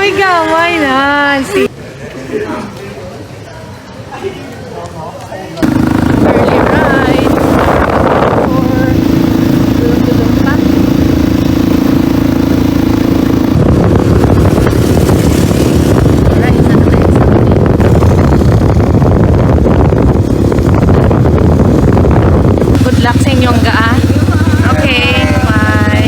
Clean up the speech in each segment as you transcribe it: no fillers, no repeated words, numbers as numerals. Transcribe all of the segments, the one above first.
gamay na. See? Early ride. Or dulong-dulong pa. Right, sana tayo sa good luck sa inyong gaa. Okay, bye.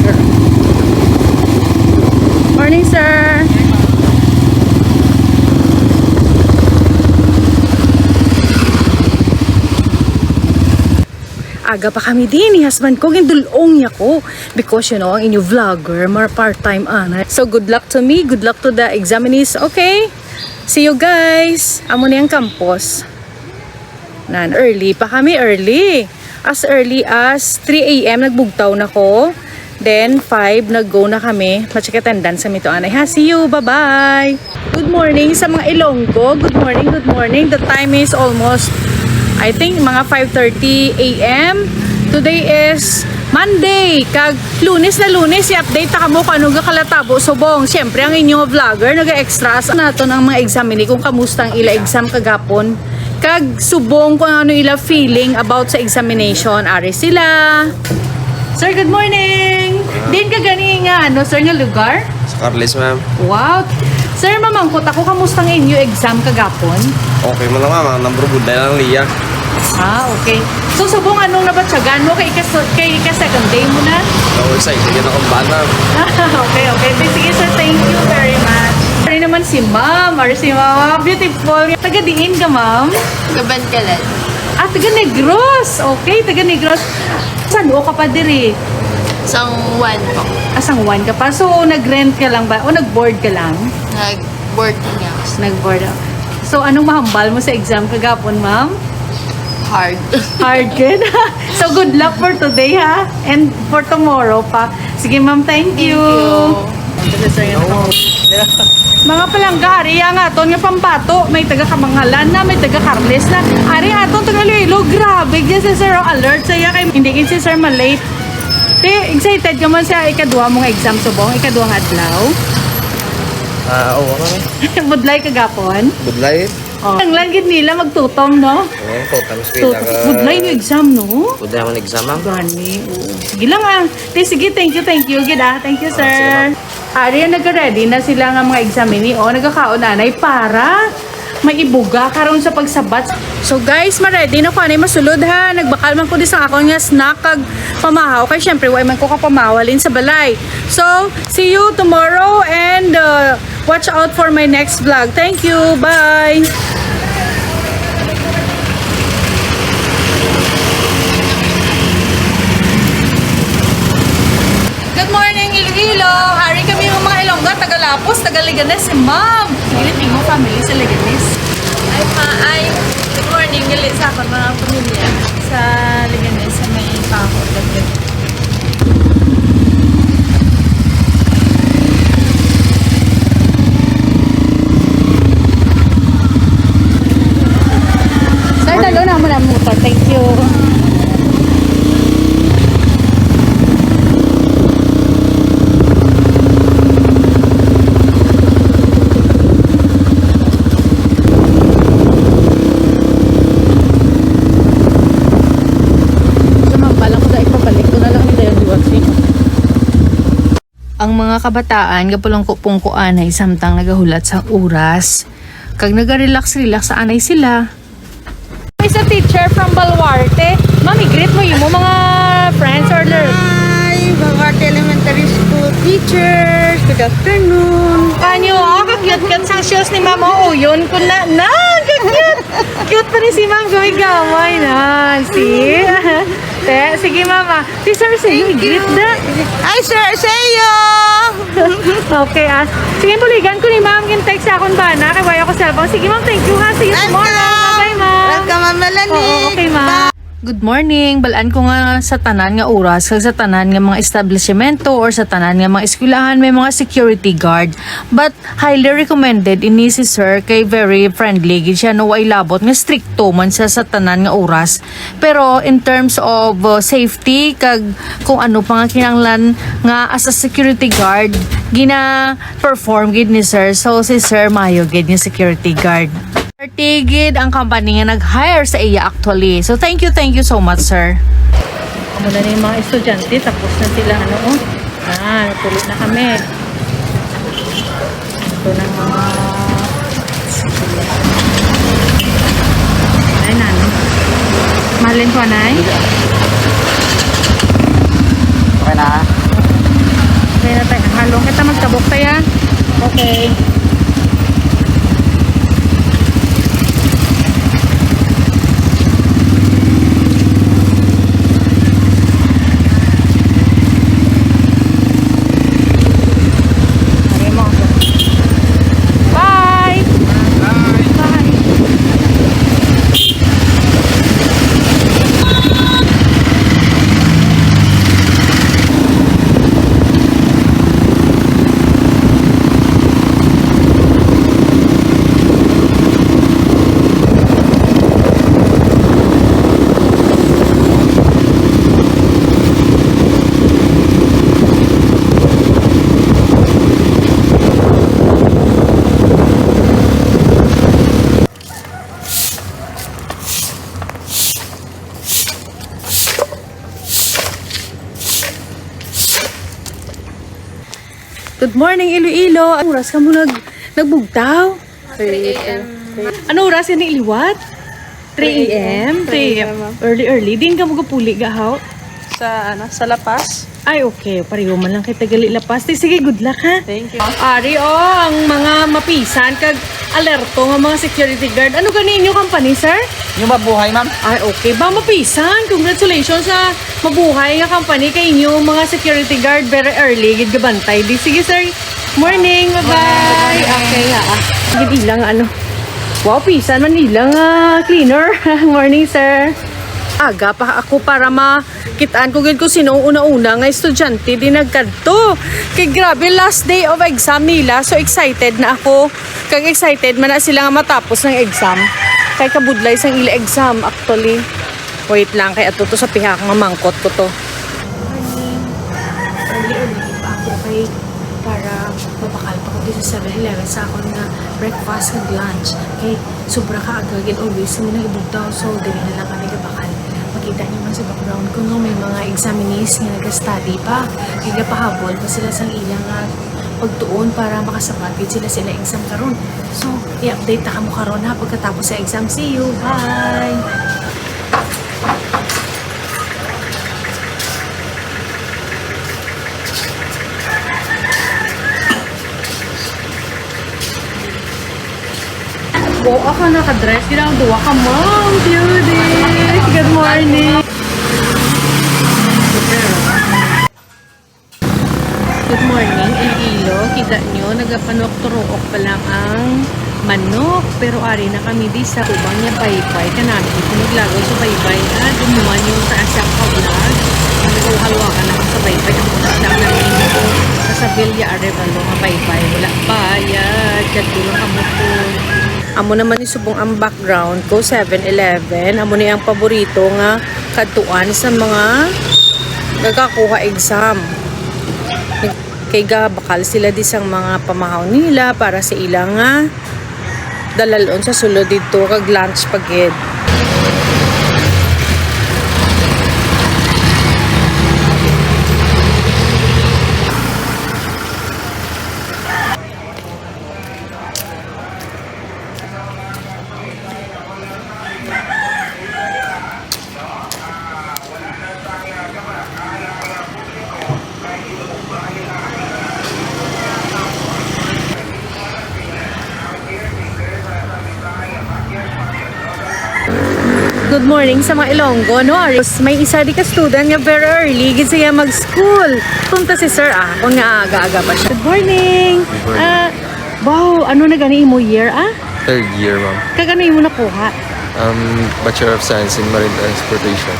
Sir. Morning, sir. Aga pa kami din ni husband ko gindulong niya ko because you know ang inyo vlogger mar part-time ana. So good luck to me, good luck to the examinees. Okay? See you guys. Amo ni ang campus. Nan early pa kami, early. As early as 3 AM nagbugtaw na ko. Then 5 nag-go na kami. Ma-check attendance sa mito anay. Ha, see you. Bye-bye. Good morning sa mga Ilonggo. Good morning, good morning. The time is almost I think mga 5:30 AM. Today is Monday. Kag Lunes na Lunes, i-update ta kamo kung ano kalatabo subong. Syempre ang inyong vlogger naga-extras nato ng mga examini kung kamusta ang ila exam kagapon. Kag subong kung ano ila feeling about sa examination. Ari sila. Sir, good morning. Din ka gani nga ano sir nga lugar? Sa Carles, ma'am. Wow. Sir, mamangkot ako kamusta ang inyo exam kagapon? Okay mo lang, ma'am. Ang number good lang Lia. Ah, okay. So, subong anong nabatsagan mo? Kay second day mo na? So, excited yun akong bata. Okay, okay. Sige, sir. Thank you very much. Ari naman si ma'am. Ari si ma'am. Beautiful. Taga-diin ka, ma'am? Kabankalan. Ah, taga-Negros. Okay, taga-Negros. Saan ka pa diri? Isang one po. Asang one ka pa? So, nag-rent ka lang ba? O nag-board ka lang? Nag-working ako. Nag-board. So, anong mahambal mo sa exam kagapon, ma'am? Hard. Hard good. So good luck for today ha and for tomorrow pa. Sige ma'am, thank you. Mga palangga, ari nga aton nga pambato, may taga Kamangalan na, may taga Carles na. Ari aton taga Iloilo, grabe gyud si sir alert saya kay hindi kin si sir malate. Te excited ka man sa ikaduha mong exam subong, ikaduhang adlaw. Oo, ma'am. Budlay kagapon. Budlay. Oh. Ang langgit nila magtutom, no? Oo, total So, budlay yung exam, no? Budlay ako exam, ma'am. Gani, oo. Sige lang ah. Sige, thank you. Gida, thank you, sir. Ari, nag-ready na sila nga mga examini. O, nagkakaunanay para may ibuga karon sa pagsabat. So, guys, ma-ready na ko. Anay masulod, ha? Nagbakal man ko di sa akong nga snack kag pamahaw. Kaya, syempre, way man ko kapamawalin sa balay. So, see you tomorrow and watch out for my next vlog. Thank you. Bye! Good morning, Iloilo! Hari kami yung mga Ilonggo, Tagalapos, Tagaliganes, si Ma'am. Gilit mo family sa Liganes. Ay, good morning. Galit sa ako mga pamilya sa Liganes sa may pako. Sir, dalo na mo na motor. Thank you. Ang mga kabataan kapulong kupungko anay samtang nagahulat sa oras. Kag naga-relax sa anay sila. Is a teacher from Baluarte. Mami, greet mo yung mga friends or learners. Hi, Baluarte Elementary School teachers. Good afternoon. Kanyo, kag-cute sang shoes ni Mama. Yun ko na. Kag-cute. Cute pa rin si Ma'am. Gamay na. See? Sige, Mama. Si Sir Sayo, greet na. Hi, Sir Sayo! Okay, sige, buligan ko ni Ma'am. Kin-text sa akong bana. Kaya wala ko cellphone. Sige, Ma'am. Thank you, ha. See you tomorrow. Bye, Ma'am. Welcome, Ma'am Melanie. Oo, okay, Ma'am. Good morning. Balaan ko nga sa tanan nga oras kag sa tanan nga mga establishmento or sa tanan nga mga eskwelahan may mga security guard. But highly recommended ini si sir kay very friendly gid siya no way labot nga stricto man siya sa tanan nga oras. Pero in terms of safety kag kung ano pa nga kinahanglan nga as a security guard gina perform gid ni sir. So si sir mayo gid ni security guard. Tigid ang company nga nag-hire sa iya actually. So thank you so much sir. Amo na yung mga estudyante tapos na sila natulog na kami. Ito na mga ay nani. Mahalin ko anay. Okay na. Okay na tayo. Halong kita magtabok tayo. Okay. Good morning, Iloilo. Ano oras ka mo nagbugtaw? 3 a.m. Ano oras yan iliwat? 3 a.m. 3 a.m. Early. Din ka mo kapuli gahaw? Sa Lapas. Ay, okay. Pareho man lang kita gali lapas. Sige, good luck ha. Thank you. Ari, ang mga mapisan kag alerto nga mga security guard. Ano ganin yung company, sir? Yung mabuhay, ma'am. Ay, okay. Ba, mapisan. Congratulations sa mabuhay nga company kay inyo mga security guard very early. Gid gabantay. Di, sige, sir. Morning. Bye-bye. Okay, ha. Gid ilang Wow, pisan man ilang cleaner. Morning, sir. Aga pa ako para makitaan ko gid ko sino una-una nga estudyante di nagkadto. Kay grabe last day of exam nila. So excited na ako. Kag excited man na sila nga matapos ng exam. Kay kabudlay sang ila exam actually. Wait lang kay ato to sa pihak nga mangkot ko to. Early pa ako kay para mapakal pa ko dito sa 7-Eleven sa akong nga breakfast and lunch. Kay sobra ka agagin always mo na ibugtaw. So dili na lang kami kabakal. Makita niyo man sa background ko no, may mga examinees nga nag-study pa. Kaya pahabol pa sila sa ilang pagtuon para makasabagid sila exam karon. So, i-update na kamo karon ha pagkatapos sa exam. See you. Bye! Buo ka nakadress. Ginagawa ka, Mom. Beauty! Good morning! Good morning, Iloilo. Kita nyo, nagapanok-turuok pa lang ang manok. Pero ari na kami di sa ubang niya baybay. Kanami dito naglagaw sa baybay na dumuman yung sa asyang ka-vlog. Nagawhalwa ka na sa baybay. Ang muna lang namin ito sa Villa Arevalo nga baybay. Wala bayad. Kadulong kamo po. Amo naman isubong ang background ko, 7-Eleven. Amo ni ang paborito nga katuan sa mga nagkakuha exam. Kay bakal sila disang mga pamahaw nila para sa ilang nga dalalon sa sulod dito kag lunch pagid. Good morning sa mga Ilonggo, no? May isa di ka student nga very early, gid siya mag-school. Punta si sir kung nga aga-aga pa siya. Good morning! Wow, ano na gani mo year, Third year, ma'am. Kagano mo nakuha? Bachelor of Science in Marine Transportation.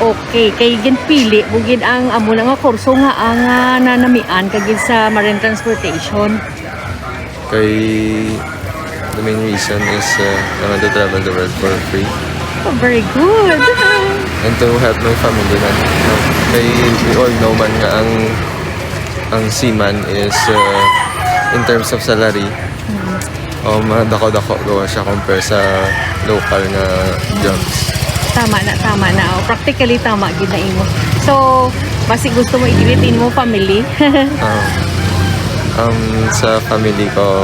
Okay, kay ginpili bugid ang amo nga kurso nga ang nanamian kagid sa marine transportation. Kay the main reason is I want to travel the world for free Oh, very good. and to help my family man. Kay we all know man nga ang seaman is in terms of salary dako-dako gawa siya compare sa local nga jobs. Tama na. Oh, practically tama gid na imo. So, basi gusto mo i-greet mo family. Sa family ko,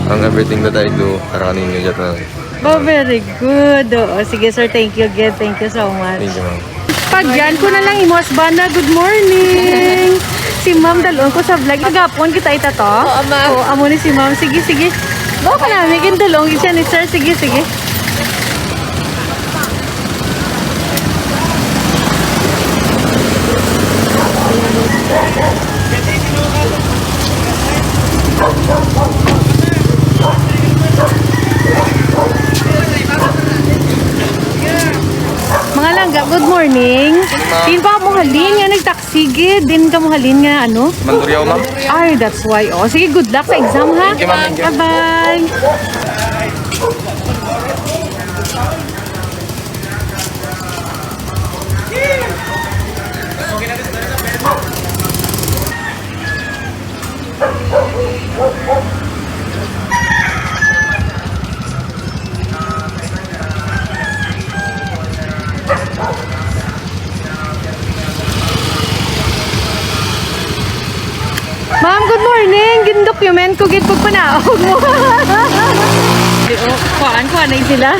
ang everything that I do, para kaninyo dyan na. Oh, very good. Oh, sige sir, thank you again. Thank you so much. Thank you, ma'am. Pagyan ko na lang imo asbana. Good morning. Si ma'am dalon ko sa vlog. Agapon kita ita to. Oo, ma'am. Oh, amo ni si ma'am. Sige. Bawa ka namin kin dalong siya ni sir. Sige. Mga langga, good morning. Din pa mo halin nga nagtaxi gid. Din ka mo halin nga ano? Manduryaw, ma'am. Ay, that's why. Oh, sige, good luck sa exam ha. Thank you, ma'am. Thank you. Bye-bye. Ma'am, good morning. Gin-document ko gid pag panaog mo. Kuan na sila.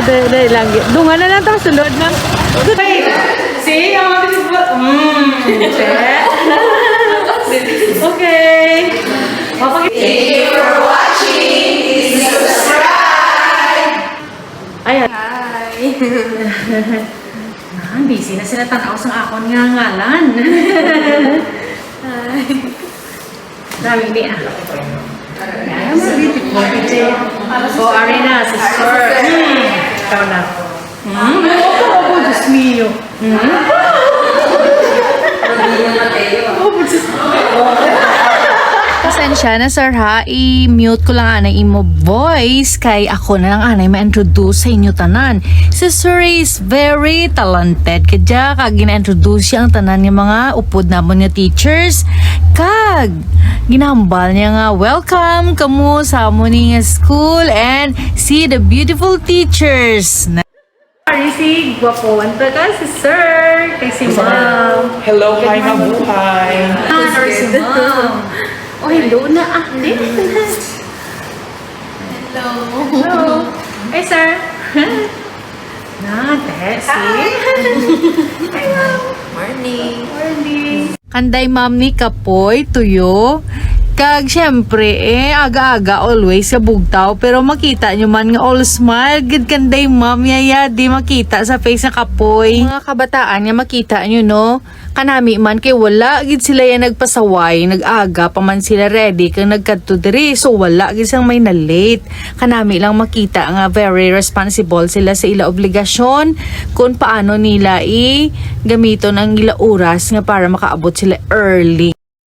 Dahil lang. Dungan na lang to sulod ma'am. Good. Wait. See, this is what. Okay. Thank you for watching. Please subscribe. Ayan. Hi. Busy na sila tanaw sa akon nga ngalan. Dami ni ah. I'm a beautiful DJ. Oh, Arena, sister. Ikaw na. Oh, Diyos mio. Pasensya na sir ha, i-mute ko lang anay imo voice kay ako na lang anay ma-introduce sa inyo tanan. Si Sir is very talented kadya kag gina-introduce siya ang tanan ng mga upod namon nga teachers kag ginambal niya nga welcome kamo sa amon nga school and see the beautiful teachers. Si gwapo ka si sir kay si ma'am. Hello, hi, mabuhay. Si ma'am. Oh, hello na ate. Hello. Hey, sir. Morning. Kanday ma'am ni Kapoy, tuyo. Kag syempre aga-aga always sa bugtaw pero makita nyo man nga all smile gid kanday ma'am yaya di makita sa face ng Kapoy. Mga kabataan nga makita nyo no kanami man kay wala gid sila yan nagpasaway nag-aga pa man sila ready kang nagkadto diri so wala gid sang may na late kanami lang makita nga very responsible sila sa ila obligasyon kung paano nila gamiton ang ila oras nga para makaabot sila early.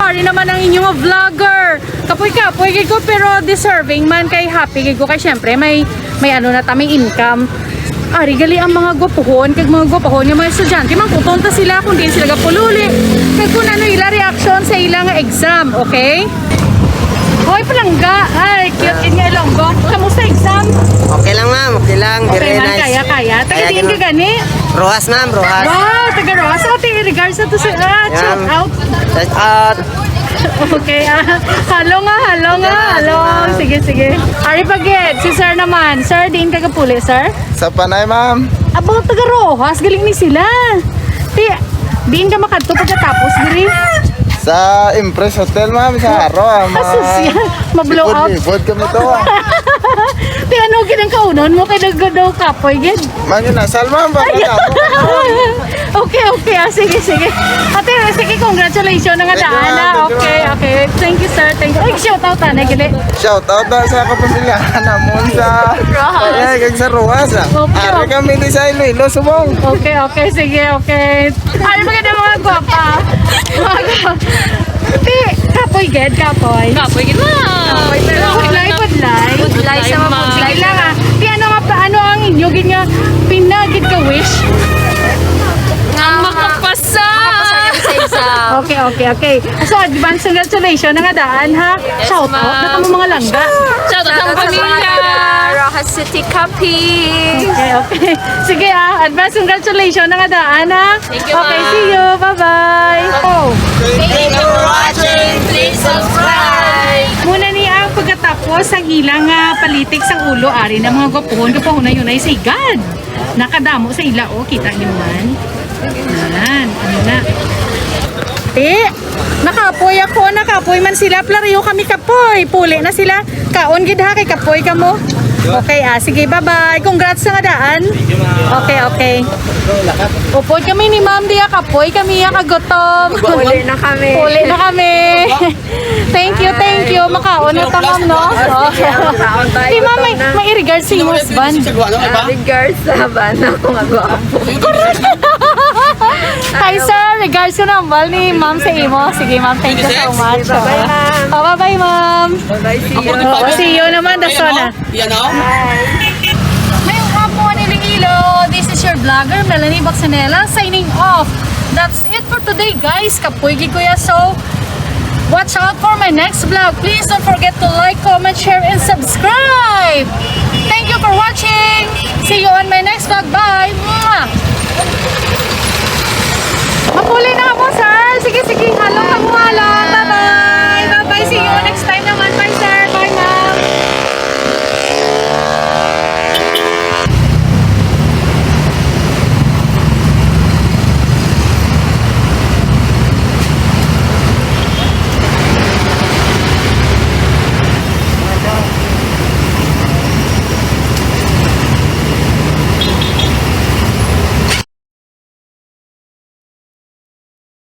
Sorry naman ang inyong vlogger. Kapoy gid ko pero deserving man kay happy gid ko kay syempre may ano na taming income. Ari gali ang mga gwapohon kag mga gwapohon nga mga estudyante man kutonta sila kung di sila gapululi. Kag kung ano ila reaction sa ilang exam, okay? Hoy palangga. Ay, cute nga Ilonggo. Kamusta exam? Okay lang ma'am, okay lang. Okay Very man, nice. kaya. Taga diin ka gani? Rojas ma'am, Rojas. Wow, taga Rosa. Ate, regards sa to sa shout out. Shout out. Okay, halo nga. Sige. Ari pagit, si sir naman. Sir, diin ka kapuli, sir? Sa Panay, ma'am. Aba, taga Rojas, galing ni sila. Diin ka makadto pagkatapos, diri? Sa Impress Hotel, ma'am. Sa Haro. Asus yan, ma-blow out. Libod kami to. Ano gid ang kaunon mo kay naggodaw kapoy gid. Man yun na, Salma, ba ka Okay, okay. Sige, sige. Ate, sige, congratulations na nga Thank you, daan. ma'am. Thank you, Okay, ma'am. okay. Thank you, sir. Thank you. Ay, shout out na gili. Shout out na sa kapamilyahan namon sa Ay, kag sa Rojas. Okay. Ari kami di sa Iloilo, subong. Okay, okay. Sige, okay. Ano ba ganda mga gwapa? Ate, kapoy ged, kapoy. Kapoy gid ma'am. Pudlay, pudlay. Pudlay sa mga Sige lang ah. Di ano nga pa, ano ang inyo gid nga pinagid ka wish? Ang makapasa. Sa exam. Okay, okay, okay. So, advance congratulations na nga daan ha. Shout out na kamo mga langga. Shout out sa pamilya. Rojas City Camping. Okay, okay. Sige ah, advance congratulations na nga daan ha. Thank you, Okay, ma'am. see you. Bye-bye. Oh. Thank you for watching. Please subscribe. Muna niya ang pagkatapos ang ilang palitik sa ulo ari ng mga gwapuhon na yun ay sigad. Nakadamo sa ila o kita niyo man. Yan, ano na. Nakapoy ako, nakapoy man sila. Plariyo kami kapoy. Puli na sila. Kaon gid ha kay kapoy kamo. Okay, sige, bye-bye. Congrats sa nga daan. Okay, okay. Upod kami ni Ma'am Dia kapoy. Kami kagutom. Uli na kami. Uli na kami. Thank you, thank you. Makaon na ta, Ma'am, no? Di, Ma'am, may regards sa iyong husband. Regards sa bana kung agwapo. Hi, sir. Regards ko nambal ni Ma'am sa imo. Sige, Ma'am. Thank you so much. Bye-bye, ma'am. Bye-bye, Ma'am. Bye-bye, see you. See you naman, Dasona. Ngayong hapon, Iloilo. This is your vlogger, Melanie Baxanela, signing off. That's it for today, guys. Kapoy gi kuya. So, watch out for my next vlog. Please don't forget to like, comment, share, and subscribe.